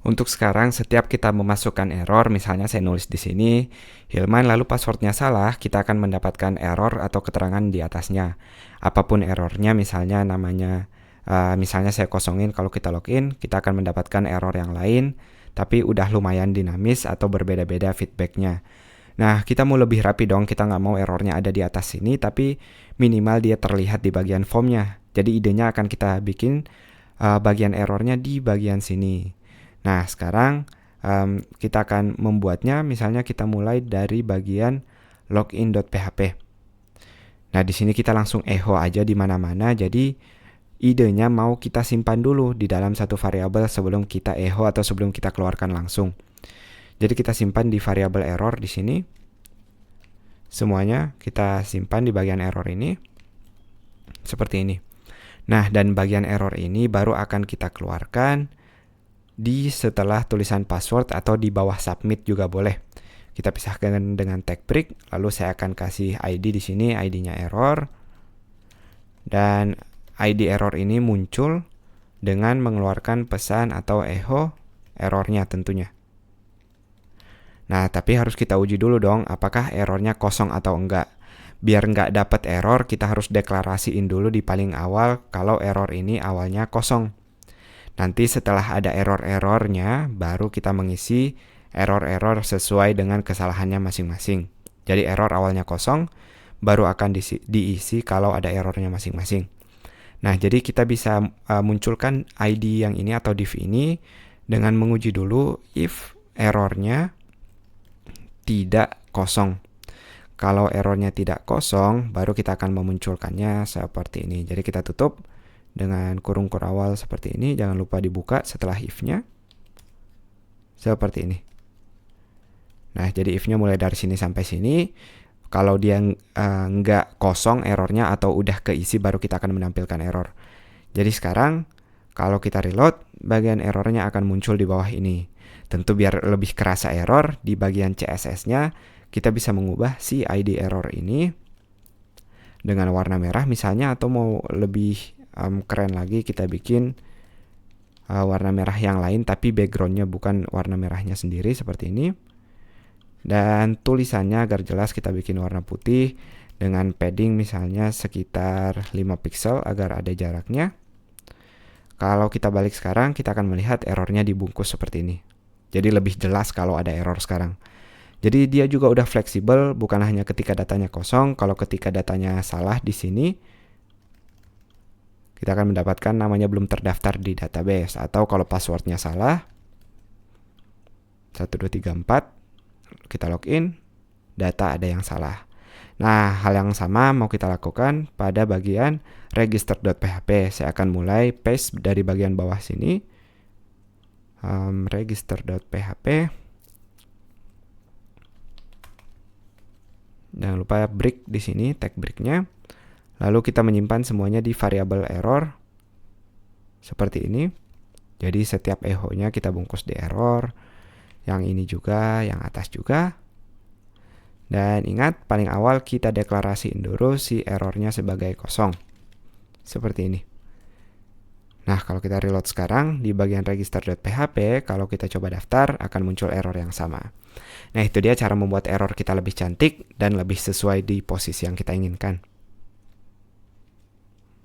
Untuk sekarang, setiap kita memasukkan error, misalnya saya nulis di sini, Hilman lalu passwordnya salah, kita akan mendapatkan error atau keterangan di atasnya. Apapun errornya, misalnya namanya, misalnya saya kosongin, kalau kita login, kita akan mendapatkan error yang lain, tapi udah lumayan dinamis atau berbeda-beda feedbacknya. Nah, kita mau lebih rapi dong, kita nggak mau errornya ada di atas sini, tapi minimal dia terlihat di bagian formnya. Jadi idenya akan kita bikin bagian errornya di bagian sini. Nah, sekarang kita akan membuatnya, misalnya kita mulai dari bagian login.php. Nah, di sini kita langsung echo aja di mana-mana. Jadi idenya mau kita simpan dulu di dalam satu variabel sebelum kita echo atau sebelum kita keluarkan langsung. Jadi kita simpan di variabel error di sini. Semuanya kita simpan di bagian error ini. Seperti ini. Nah, dan bagian error ini baru akan kita keluarkan di setelah tulisan password atau di bawah submit juga boleh. Kita pisahkan dengan tag break, lalu saya akan kasih ID di sini, ID-nya error. Dan ID error ini muncul dengan mengeluarkan pesan atau echo errornya tentunya. Nah, tapi harus kita uji dulu dong apakah errornya kosong atau enggak. Biar nggak dapat error, kita harus deklarasiin dulu di paling awal kalau error ini awalnya kosong. Nanti setelah ada error-errornya, baru kita mengisi error-error sesuai dengan kesalahannya masing-masing. Jadi error awalnya kosong, baru akan diisi kalau ada errornya masing-masing. Nah, jadi kita bisa munculkan ID yang ini atau div ini dengan menguji dulu if errornya tidak kosong. Kalau errornya tidak kosong, baru kita akan memunculkannya seperti ini. Jadi kita tutup dengan kurung kurawal seperti ini, jangan lupa dibuka setelah if-nya. Seperti ini. Nah, jadi if-nya mulai dari sini sampai sini. Kalau dia nggak kosong errornya atau udah keisi, baru kita akan menampilkan error. Jadi sekarang, kalau kita reload, bagian errornya akan muncul di bawah ini. Tentu biar lebih kerasa error, di bagian CSS-nya, kita bisa mengubah si ID error ini dengan warna merah misalnya, atau mau lebih keren lagi kita bikin warna merah yang lain tapi backgroundnya bukan warna merahnya sendiri seperti ini. Dan tulisannya agar jelas kita bikin warna putih dengan padding misalnya sekitar 5 pixel agar ada jaraknya. Kalau kita balik sekarang, kita akan melihat errornya dibungkus seperti ini. Jadi lebih jelas kalau ada error sekarang. Jadi dia juga udah fleksibel, bukan hanya ketika datanya kosong. Kalau ketika datanya salah di sini, kita akan mendapatkan namanya belum terdaftar di database. Atau kalau passwordnya salah, 1234, kita login, data ada yang salah. Nah, hal yang sama mau kita lakukan pada bagian register.php. Saya akan mulai paste dari bagian bawah sini. Register.php. Jangan lupa break di sini, tag breaknya. Lalu kita menyimpan semuanya di variabel error seperti ini. Jadi setiap echo-nya kita bungkus di error. Yang ini juga, yang atas juga. Dan ingat, paling awal kita deklarasiin dulu si errornya sebagai kosong. Seperti ini. Nah, kalau kita reload sekarang, di bagian register.php, kalau kita coba daftar, akan muncul error yang sama. Nah, itu dia cara membuat error kita lebih cantik dan lebih sesuai di posisi yang kita inginkan.